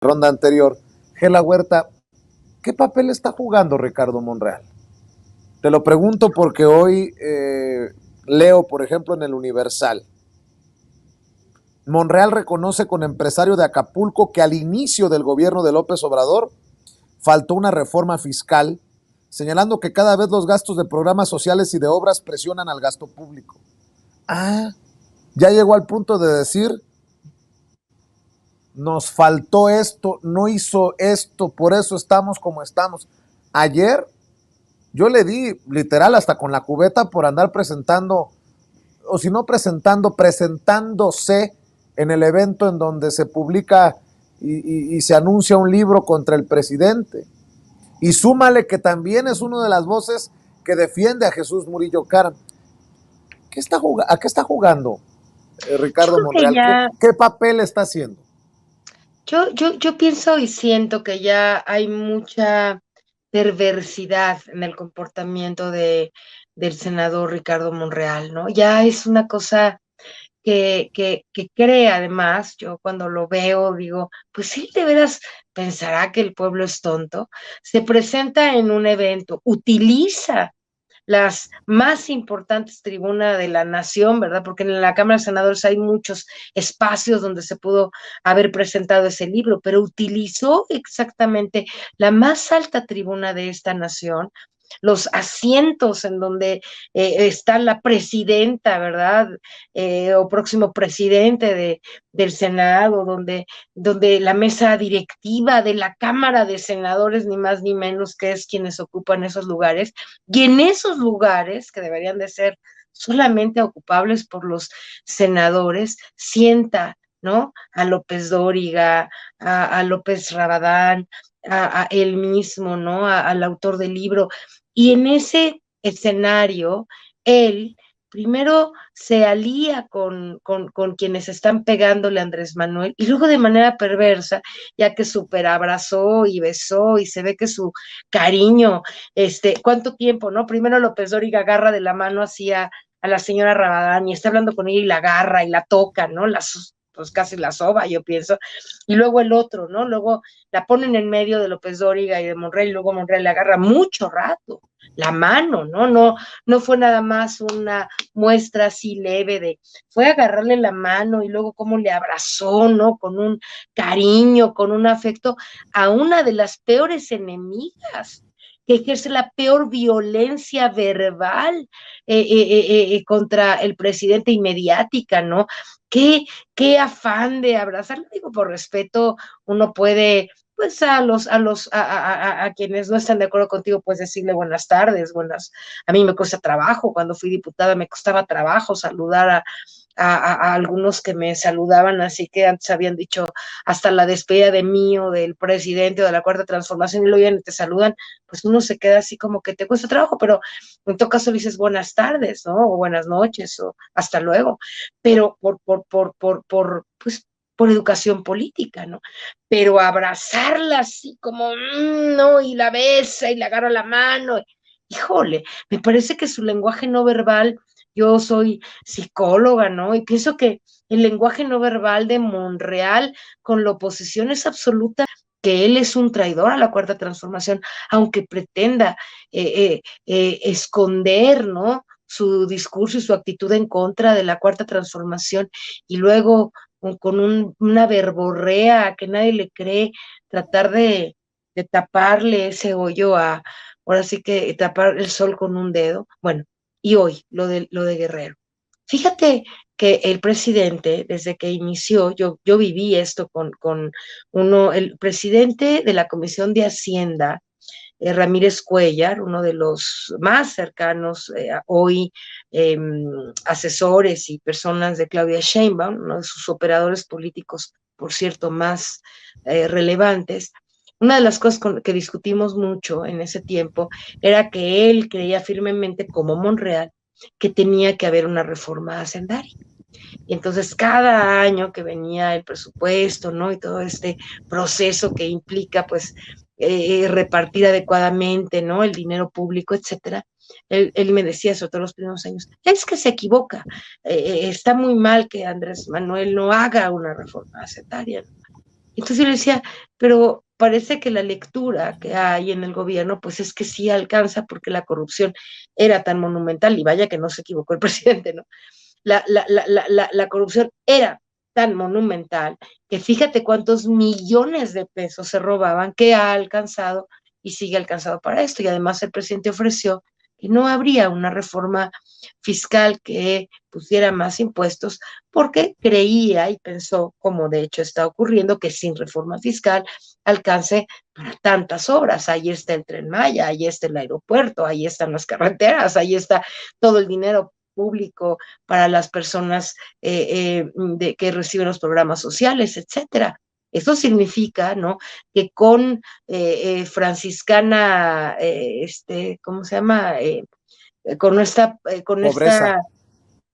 ronda anterior, Gela Huerta, ¿qué papel está jugando Ricardo Monreal? Te lo pregunto porque hoy leo, por ejemplo, en el Universal, Monreal reconoce con empresario de Acapulco que al inicio del gobierno de López Obrador faltó una reforma fiscal, señalando que cada vez los gastos de programas sociales y de obras presionan al gasto público. Ah, ya llegó al punto de decir, nos faltó esto, no hizo esto, por eso estamos como estamos. Ayer yo le di literal hasta con la cubeta por andar presentando, o si no presentando, presentándose en el evento en donde se publica y se anuncia un libro contra el presidente. Y súmale que también es una de las voces que defiende a Jesús Murillo Caram. ¿A qué está jugando Yo Ricardo creo que Monreal? ya, ¿Qué papel está haciendo? yo pienso y siento que ya hay mucha perversidad en el comportamiento del senador Ricardo Monreal, ¿no? Ya es una cosa que cree, además, yo cuando lo veo digo, pues él de veras pensará que el pueblo es tonto, se presenta en un evento, utiliza las más importantes tribunas de la nación, ¿verdad? Porque en la Cámara de Senadores hay muchos espacios donde se pudo haber presentado ese libro, pero utilizó exactamente la más alta tribuna de esta nación, los asientos en donde está la presidenta, ¿verdad? O próximo presidente del Senado, donde la mesa directiva de la Cámara de Senadores, ni más ni menos que es quienes ocupan esos lugares, y en esos lugares que deberían de ser solamente ocupables por los senadores, sienta, ¿no? A López Dóriga, a López Rabadán, a él mismo, ¿no? Al autor del libro. Y en ese escenario, él primero se alía con quienes están pegándole a Andrés Manuel y luego de manera perversa, ya que super abrazó y besó y se ve que su cariño, ¿cuánto tiempo, no? Primero López Dóriga agarra de la mano hacia a la señora Rabadán y está hablando con ella y la agarra y la toca, ¿no? Pues casi la soba, yo pienso. Y luego el otro, ¿no? Luego la ponen en medio de López Dóriga y de Monreal y luego Monreal le agarra mucho rato la mano, ¿no? No fue nada más una muestra así leve fue agarrarle la mano y luego cómo le abrazó, ¿no? Con un cariño, con un afecto a una de las peores enemigas que ejerce la peor violencia verbal contra el presidente y mediática, ¿no? Qué, qué afán de abrazarlo, digo, por respeto, uno puede pues a quienes no están de acuerdo contigo, pues decirle buenas tardes, a mí me cuesta trabajo, cuando fui diputada me costaba trabajo saludar a algunos que me saludaban, así que antes habían dicho hasta la despedida de mí o del presidente o de la cuarta transformación y luego ya te saludan, pues uno se queda así como que te cuesta trabajo, pero en todo caso dices buenas tardes, ¿no? O buenas noches o hasta luego, pero pues por educación política, ¿no? Pero abrazarla así como, no, y la besa y le agarra la mano, híjole, me parece que su lenguaje no verbal, yo soy psicóloga, ¿no? Y pienso que el lenguaje no verbal de Monreal con la oposición es absoluta que él es un traidor a la cuarta transformación, aunque pretenda esconder, ¿no? Su discurso y su actitud en contra de la cuarta transformación y luego una verborrea que nadie le cree, tratar de taparle ese hoyo ahora sí que tapar el sol con un dedo. Bueno, y hoy, lo de Guerrero. Fíjate que el presidente, desde que inició, yo viví esto el presidente de la Comisión de Hacienda, Ramírez Cuellar, uno de los más cercanos hoy, eh, asesores y personas de Claudia Sheinbaum, uno de sus operadores políticos, por cierto, más relevantes. Una de las cosas que discutimos mucho en ese tiempo era que él creía firmemente, como Monreal, que tenía que haber una reforma hacendaria. Y entonces cada año que venía el presupuesto, ¿no? Y todo este proceso que implica, pues, repartir adecuadamente, ¿no? El dinero público, etcétera. Él me decía, sobre todo los primeros años, es que se equivoca, está muy mal que Andrés Manuel no haga una reforma hacendaria. Entonces yo le decía, pero parece que la lectura que hay en el gobierno, pues es que sí alcanza porque la corrupción era tan monumental, y vaya que no se equivocó el presidente, ¿no? La corrupción era tan monumental que fíjate cuántos millones de pesos se robaban, que ha alcanzado y sigue alcanzado para esto. Y además el presidente ofreció que no habría una reforma fiscal que pusiera más impuestos porque creía y pensó, como de hecho está ocurriendo, que sin reforma fiscal alcance para tantas obras. Ahí está el Tren Maya, ahí está el aeropuerto, ahí están las carreteras, ahí está todo el dinero público para las personas que reciben los programas sociales, etcétera. Eso significa, ¿no? Que con franciscana, ¿cómo se llama? Con Pobreza, esta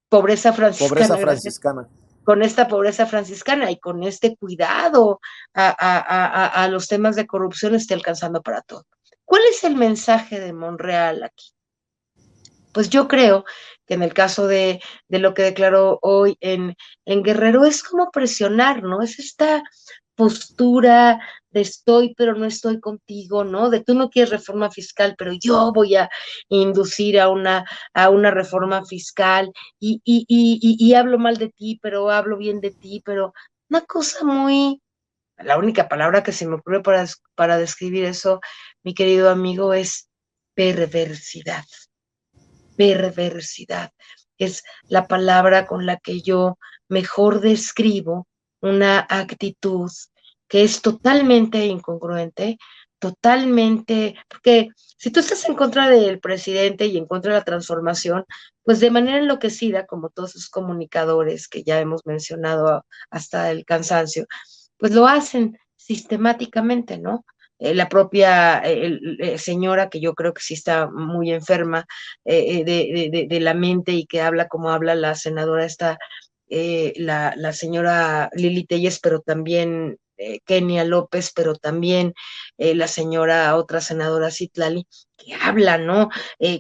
pobreza pobreza franciscana, gracias, franciscana. con esta pobreza franciscana y con este cuidado a los temas de corrupción esté alcanzando para todo. ¿Cuál es el mensaje de Monreal aquí? Pues yo creo que en el caso de lo que declaró hoy en Guerrero es como presionar, ¿no? Es esta postura de estoy, pero no estoy contigo, ¿no? De tú no quieres reforma fiscal, pero yo voy a inducir a una reforma fiscal y hablo mal de ti, pero hablo bien de ti, pero una cosa muy, la única palabra que se me ocurre para describir eso, mi querido amigo, es perversidad. Perversidad es la palabra con la que yo mejor describo una actitud que es totalmente incongruente, totalmente, porque si tú estás en contra del presidente y en contra de la transformación, pues de manera enloquecida, como todos sus comunicadores que ya hemos mencionado hasta el cansancio, pues lo hacen sistemáticamente, ¿no? La propia señora, que yo creo que sí está muy enferma de la mente y que habla como habla la senadora esta, la señora Lili Telles, pero también Kenia López, pero también la señora, otra senadora Citlali, que habla, ¿no?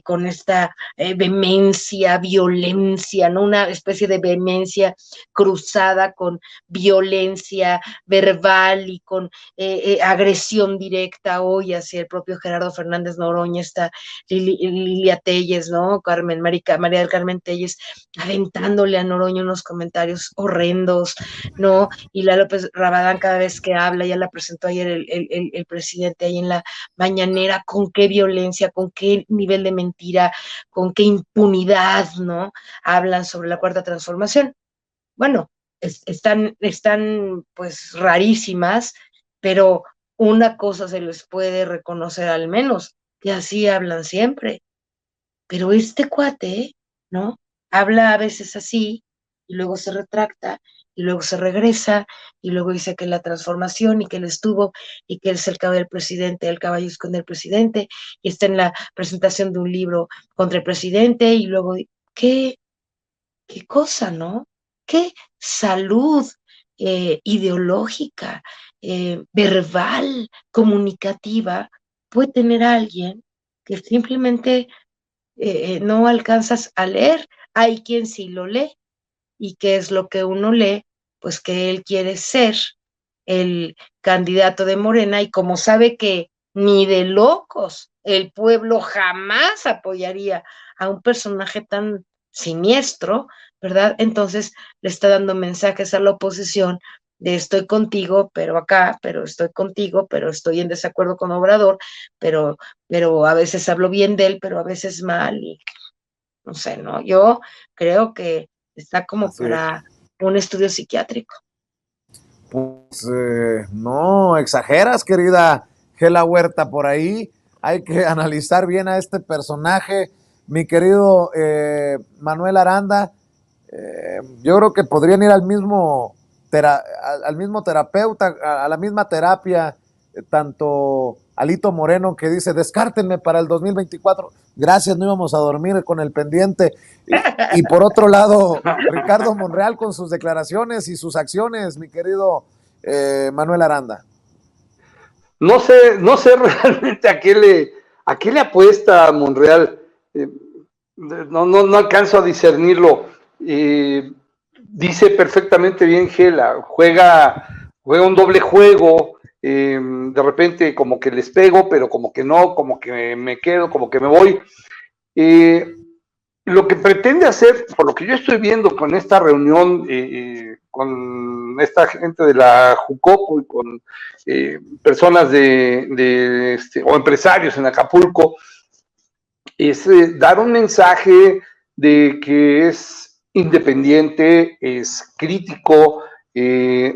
Con esta vehemencia, violencia, ¿no? Una especie de vehemencia cruzada con violencia verbal y con agresión directa hoy hacia el propio Gerardo Fernández Noroña, esta Lilia Telles, ¿no? María del Carmen Telles, aventándole a Noroña unos comentarios horrendos, ¿no? Y la López Rabadán cada vez que habla, ya la presentó ayer el presidente ahí en la mañanera, con qué violencia, con qué nivel de mentira, con qué impunidad, ¿no? Hablan sobre la cuarta transformación. Bueno, están pues rarísimas, pero una cosa se les puede reconocer al menos, que así hablan siempre. Pero este cuate, ¿no? Habla a veces así y luego se retracta y luego se regresa y luego dice que la transformación y que él estuvo y que él es el caballo del presidente, el caballo esconde el presidente y está en la presentación de un libro contra el presidente y luego, ¿qué, qué cosa, ¿no? ¿Qué salud ideológica, verbal, comunicativa puede tener alguien que simplemente no alcanzas a leer? Hay quien sí lo lee. ¿Y qué es lo que uno lee? Pues que él quiere ser el candidato de Morena y como sabe que ni de locos el pueblo jamás apoyaría a un personaje tan siniestro, ¿verdad? Entonces le está dando mensajes a la oposición de estoy contigo, pero acá, pero estoy contigo, pero estoy en desacuerdo con Obrador, pero a veces hablo bien de él, pero a veces mal, y no sé, ¿no? Yo creo que está como Así es. para un estudio psiquiátrico. Pues no, exageras, querida Gela Huerta, por ahí hay que analizar bien a este personaje, mi querido Manuel Aranda. Yo creo que podrían ir al mismo terapeuta, a la misma terapia, tanto Alito Moreno, que dice, descártenme para el 2024. Gracias, no íbamos a dormir con el pendiente. Y por otro lado, Ricardo Monreal con sus declaraciones y sus acciones, mi querido Manuel Aranda. No sé realmente a qué le apuesta Monreal. No alcanzo a discernirlo. Dice perfectamente bien Gela, juega un doble juego, de repente como que les pego, pero como que no, como que me quedo, como que me voy. Lo que pretende hacer, por lo que yo estoy viendo con esta reunión, con esta gente de la Jucopo y con personas o empresarios en Acapulco, es dar un mensaje de que es independiente, es crítico,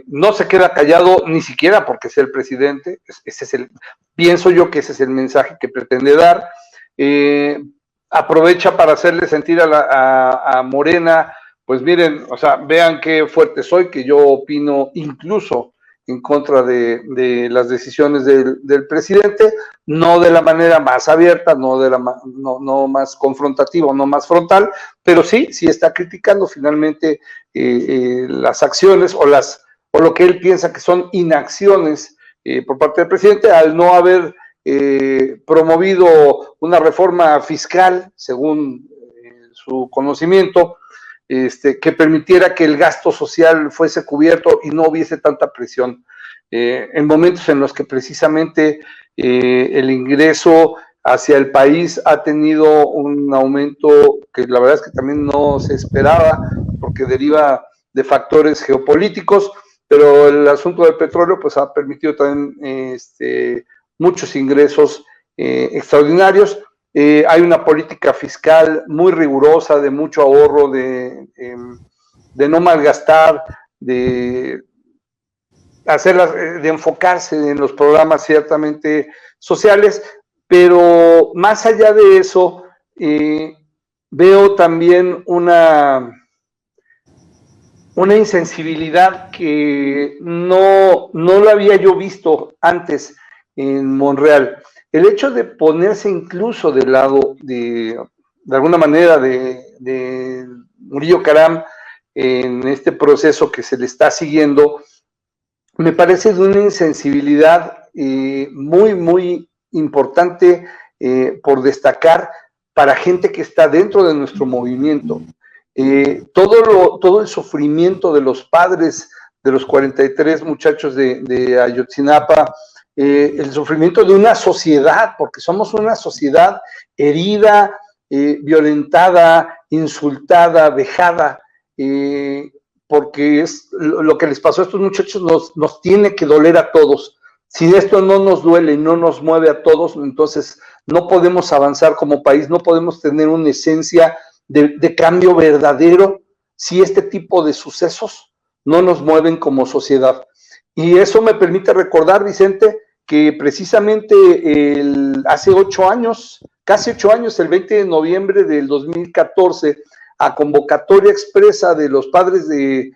no se queda callado ni siquiera porque es el presidente. Pienso yo que ese es el mensaje que pretende dar. Aprovecha para hacerle sentir a Morena, pues miren, o sea, vean qué fuerte soy, que yo opino incluso en contra de las decisiones del presidente, no de la manera más abierta, no más confrontativa, no más frontal, pero sí está criticando finalmente las acciones o lo que él piensa que son inacciones por parte del presidente al no haber promovido una reforma fiscal, según su conocimiento, que permitiera que el gasto social fuese cubierto y no hubiese tanta presión. En momentos en los que precisamente el ingreso hacia el país ha tenido un aumento que la verdad es que también no se esperaba, porque deriva de factores geopolíticos, pero el asunto del petróleo pues ha permitido también muchos ingresos extraordinarios. Hay una política fiscal muy rigurosa, de mucho ahorro, de no malgastar, de enfocarse en los programas ciertamente sociales, pero más allá de eso, veo también una insensibilidad que no la había yo visto antes en Monreal. El hecho de ponerse incluso del lado de alguna manera de Murillo Caram en este proceso que se le está siguiendo, me parece de una insensibilidad muy, muy importante por destacar para gente que está dentro de nuestro movimiento. Todo el sufrimiento de los padres de los 43 muchachos de Ayotzinapa, el sufrimiento de una sociedad, porque somos una sociedad herida, violentada, insultada, vejada, porque es lo que les pasó a estos muchachos nos tiene que doler a todos. Si esto no nos duele y no nos mueve a todos, entonces no podemos avanzar como país, no podemos tener una esencia de cambio verdadero si este tipo de sucesos no nos mueven como sociedad. Y eso me permite recordar, Vicente, que precisamente hace 8 años, casi 8 años, el 20 de noviembre del 2014, a convocatoria expresa de los padres de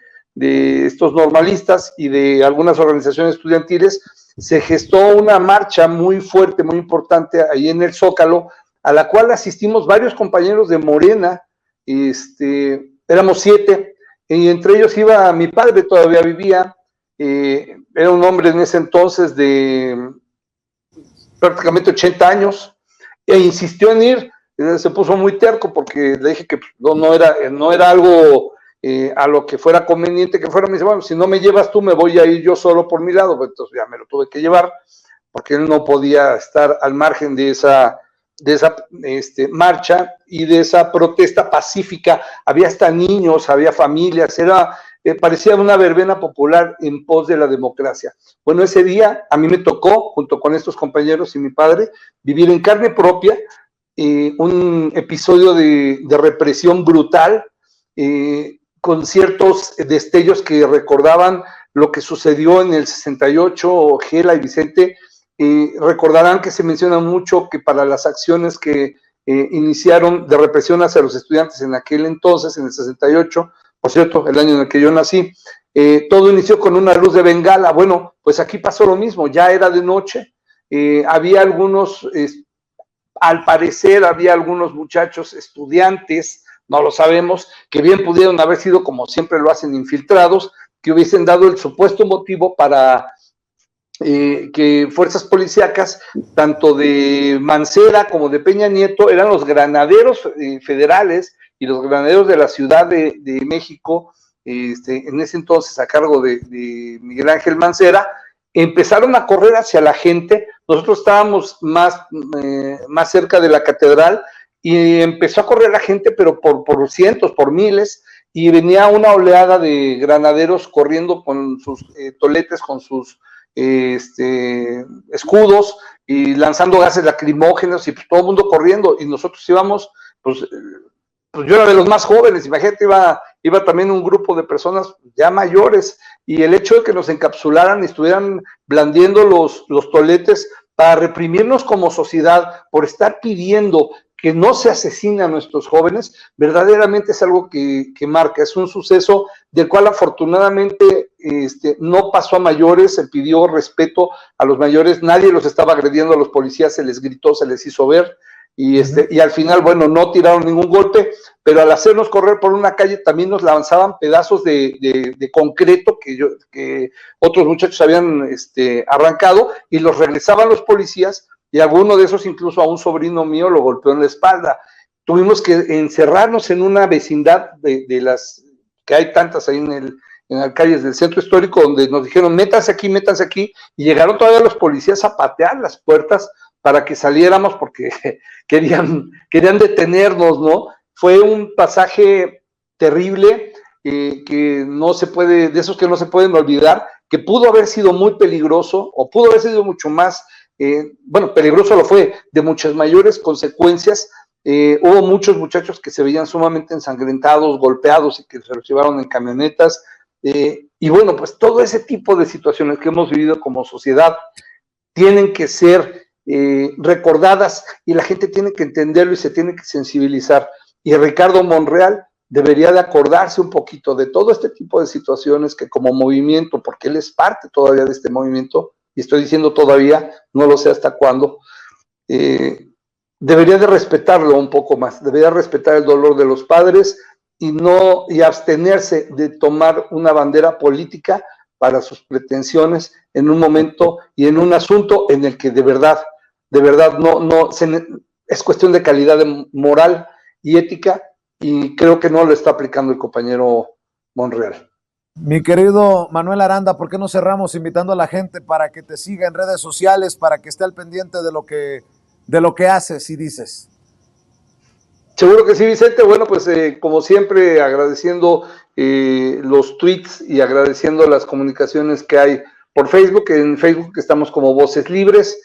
estos normalistas y de algunas organizaciones estudiantiles, se gestó una marcha muy fuerte, muy importante ahí en el Zócalo, a la cual asistimos varios compañeros de Morena, éramos 7, y entre ellos iba mi padre, todavía vivía, era un hombre en ese entonces de prácticamente 80 años, e insistió en ir. Se puso muy terco porque le dije que no era algo a lo que fuera conveniente que fuera. Me dice, bueno, si no me llevas tú, me voy a ir yo solo por mi lado. Pues entonces ya me lo tuve que llevar, porque él no podía estar al margen de esa marcha y de esa protesta pacífica. Había hasta niños, había familias, parecía una verbena popular en pos de la democracia. Bueno, ese día a mí me tocó, junto con estos compañeros y mi padre, vivir en carne propia un episodio de represión brutal, con ciertos destellos que recordaban lo que sucedió en el 68. Gela y Vicente recordarán que se menciona mucho que para las acciones que iniciaron de represión hacia los estudiantes en aquel entonces, en el 68, por cierto, el año en el que yo nací, todo inició con una luz de bengala. Bueno, pues aquí pasó lo mismo, ya era de noche, había algunos, al parecer había algunos muchachos estudiantes, no lo sabemos, que bien pudieron haber sido, como siempre lo hacen, infiltrados, que hubiesen dado el supuesto motivo para que fuerzas policíacas, tanto de Mancera como de Peña Nieto, eran los granaderos federales y los granaderos de la Ciudad de México, en ese entonces a cargo de Miguel Ángel Mancera, empezaron a correr hacia la gente. Nosotros estábamos más cerca de la catedral y empezó a correr la gente, pero por cientos, por miles, y venía una oleada de granaderos corriendo con sus toletes, con sus escudos y lanzando gases lacrimógenos y pues, todo el mundo corriendo, y nosotros íbamos, pues yo era de los más jóvenes, imagínate, iba también un grupo de personas ya mayores, y el hecho de que nos encapsularan y estuvieran blandiendo los toletes para reprimirnos como sociedad por estar pidiendo que no se asesine a nuestros jóvenes, verdaderamente es algo que marca, es un suceso del cual afortunadamente no pasó a mayores, se pidió respeto a los mayores, nadie los estaba agrediendo a los policías, se les gritó, se les hizo ver, y al final, bueno, no tiraron ningún golpe, pero al hacernos correr por una calle también nos lanzaban pedazos de concreto que otros muchachos habían arrancado, y los regresaban los policías, y alguno de esos incluso a un sobrino mío lo golpeó en la espalda. Tuvimos que encerrarnos en una vecindad de las que hay tantas ahí en las calles del centro histórico, donde nos dijeron métanse aquí, y llegaron todavía los policías a patear las puertas para que saliéramos porque querían detenernos, ¿no? Fue un pasaje terrible, que no se puede, de esos que no se pueden olvidar, que pudo haber sido muy peligroso, o pudo haber sido mucho más, peligroso lo fue, de muchas mayores consecuencias. Hubo muchos muchachos que se veían sumamente ensangrentados, golpeados, y que se los llevaron en camionetas, y bueno, pues todo ese tipo de situaciones que hemos vivido como sociedad tienen que ser recordadas, y la gente tiene que entenderlo y se tiene que sensibilizar, y Ricardo Monreal debería de acordarse un poquito de todo este tipo de situaciones que como movimiento, porque él es parte todavía de este movimiento, y estoy diciendo todavía, no lo sé hasta cuándo, debería de respetarlo un poco más, debería respetar el dolor de los padres y abstenerse de tomar una bandera política para sus pretensiones en un momento y en un asunto en el que de verdad es cuestión de calidad moral y ética, y creo que no lo está aplicando el compañero Monreal. Mi querido Manuel Aranda, ¿por qué no cerramos invitando a la gente para que te siga en redes sociales, para que esté al pendiente de lo que haces y dices? Seguro que sí, Vicente. Bueno, pues como siempre, agradeciendo los tweets y agradeciendo las comunicaciones que hay por Facebook. En Facebook estamos como Voces Libres,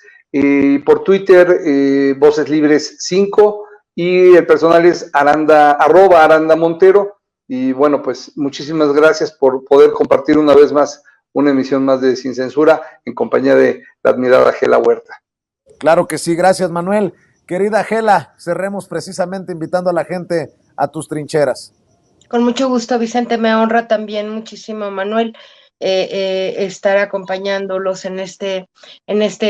por Twitter Voces Libres 5, y el personal es @Aranda Montero. Y bueno, pues muchísimas gracias por poder compartir una vez más una emisión más de Sin Censura en compañía de la admirada Gela Huerta. Claro que sí, gracias Manuel. Querida Gela, cerremos precisamente invitando a la gente a tus trincheras. Con mucho gusto, Vicente, me honra también muchísimo, Manuel, estar acompañándolos en este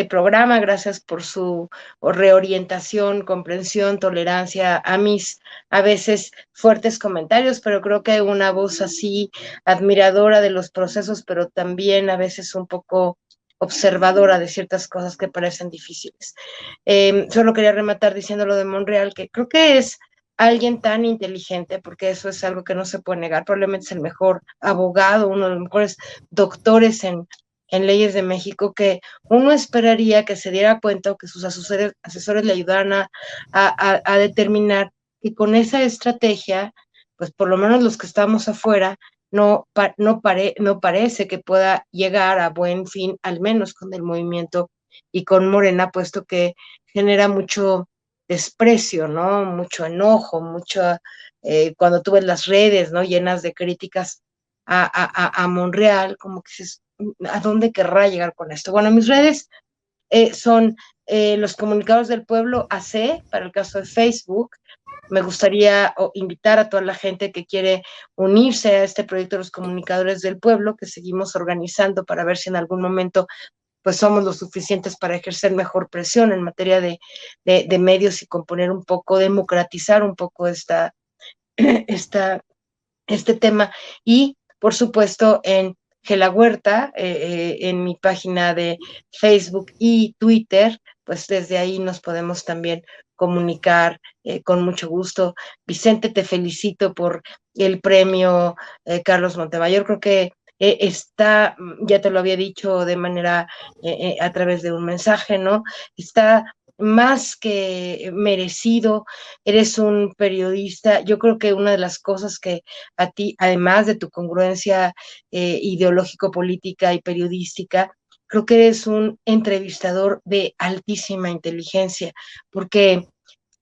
programa. Gracias por su reorientación, comprensión, tolerancia a mis a veces fuertes comentarios, pero creo que una voz así admiradora de los procesos, pero también a veces un poco observadora de ciertas cosas que parecen difíciles. Solo quería rematar diciendo lo de Monreal, que creo que es alguien tan inteligente, porque eso es algo que no se puede negar, probablemente es el mejor abogado, uno de los mejores doctores en leyes de México, que uno esperaría que se diera cuenta o que sus asesores le ayudaran a determinar que con esa estrategia, pues por lo menos los que estamos afuera, no parece que pueda llegar a buen fin, al menos con el movimiento y con Morena, puesto que genera mucho desprecio, ¿no? Mucho enojo, cuando tú ves las redes, ¿no? Llenas de críticas a Monreal, como que dices, ¿a dónde querrá llegar con esto? Bueno, mis redes son los Comunicadores del Pueblo AC, para el caso de Facebook. Me gustaría invitar a toda la gente que quiere unirse a este proyecto de los Comunicadores del Pueblo, que seguimos organizando para ver si en algún momento pues somos lo suficientes para ejercer mejor presión en materia de medios y componer un poco, democratizar un poco este tema. Y, por supuesto, en Gela Huerta, en mi página de Facebook y Twitter, pues desde ahí nos podemos también comunicar con mucho gusto. Vicente, te felicito por el premio Carlos Montemayor. Creo que está, ya te lo había dicho de manera a través de un mensaje, ¿no? Está más que merecido. Eres un periodista. Yo creo que una de las cosas que a ti, además de tu congruencia ideológico-política y periodística, creo que eres un entrevistador de altísima inteligencia, porque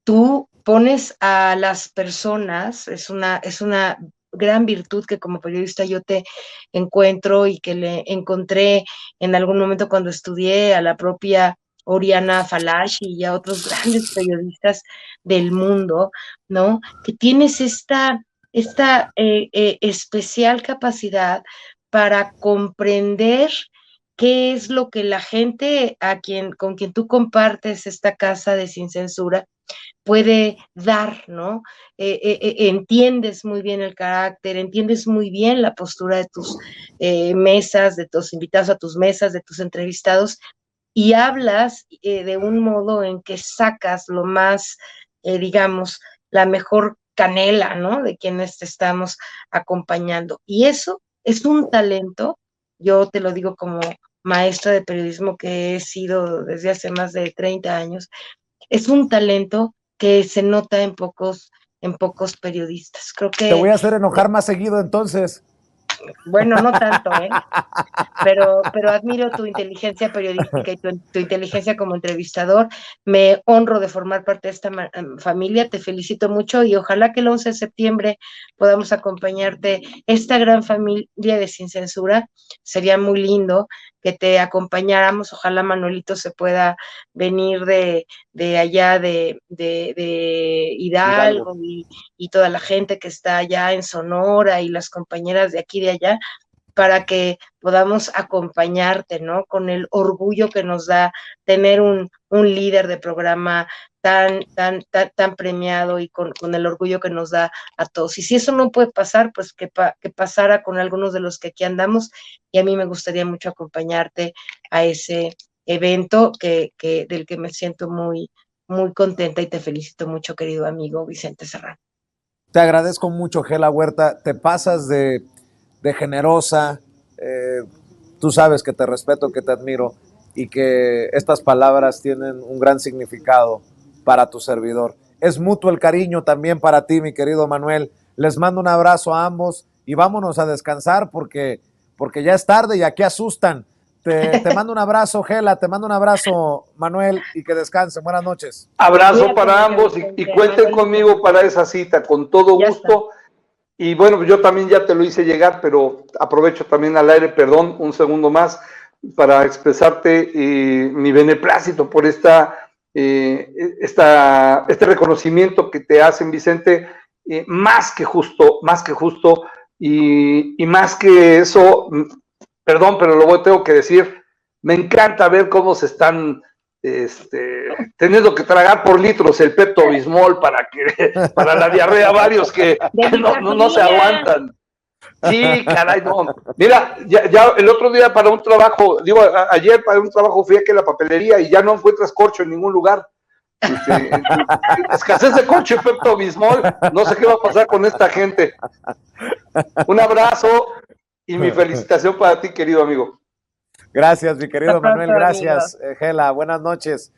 tú pones a las personas, es una gran virtud que como periodista yo te encuentro y que le encontré en algún momento cuando estudié a la propia Oriana Fallaci y a otros grandes periodistas del mundo, ¿no? Que tienes esta especial capacidad para comprender qué es lo que la gente con quien tú compartes esta casa de Sin Censura puede dar, ¿no? Entiendes muy bien el carácter, entiendes muy bien la postura de tus mesas, de tus invitados a tus mesas, de tus entrevistados, y hablas de un modo en que sacas lo más, digamos, la mejor canela, ¿no? De quienes te estamos acompañando. Y eso es un talento, yo te lo digo como maestra de periodismo que he sido desde hace más de 30 años, es un talento que se nota en pocos periodistas. Creo Te voy que, a hacer enojar más seguido entonces. bueno, no tanto, pero admiro tu inteligencia periodística y tu inteligencia como entrevistador. Me honro de formar parte de esta familia, te felicito mucho y ojalá que el 11 de septiembre podamos acompañarte, esta gran familia de Sin Censura. Sería muy lindo que te acompañáramos, ojalá Manuelito se pueda venir de allá de Hidalgo y toda la gente que está allá en Sonora y las compañeras de aquí y de allá, para que podamos acompañarte, ¿no? Con el orgullo que nos da tener un líder de programa tan premiado y con el orgullo que nos da a todos. Y si eso no puede pasar, pues que pasara con algunos de los que aquí andamos, y a mí me gustaría mucho acompañarte a ese evento del que me siento muy, muy contenta y te felicito mucho, querido amigo Vicente Serrano. Te agradezco mucho, Gela Huerta. Te pasas de generosa. Tú sabes que te respeto, que te admiro y que estas palabras tienen un gran significado para tu servidor. Es mutuo el cariño también para ti, mi querido Manuel. Les mando un abrazo a ambos y vámonos a descansar porque ya es tarde y aquí asustan. Te mando un abrazo, Gela, te mando un abrazo, Manuel, y que descansen. Buenas noches. Abrazo para ambos y cuenten conmigo para esa cita, con todo gusto. Y bueno, yo también ya te lo hice llegar, pero aprovecho también al aire, perdón, un segundo más, para expresarte mi beneplácito por este reconocimiento que te hacen, Vicente, más que justo, y más que eso, perdón, pero tengo que decir, me encanta ver cómo se están teniendo que tragar por litros el Pepto-Bismol para la diarrea, varios que no se aguantan. Sí, caray, no. Mira, ya el otro día para un trabajo, ayer para un trabajo fui aquí a la papelería y ya no encuentras corcho en ningún lugar. Escasez de corcho y Pepto-Bismol, no sé qué va a pasar con esta gente. Un abrazo y mi felicitación para ti, querido amigo. Gracias, mi querido Manuel, gracias, Gela, buenas noches.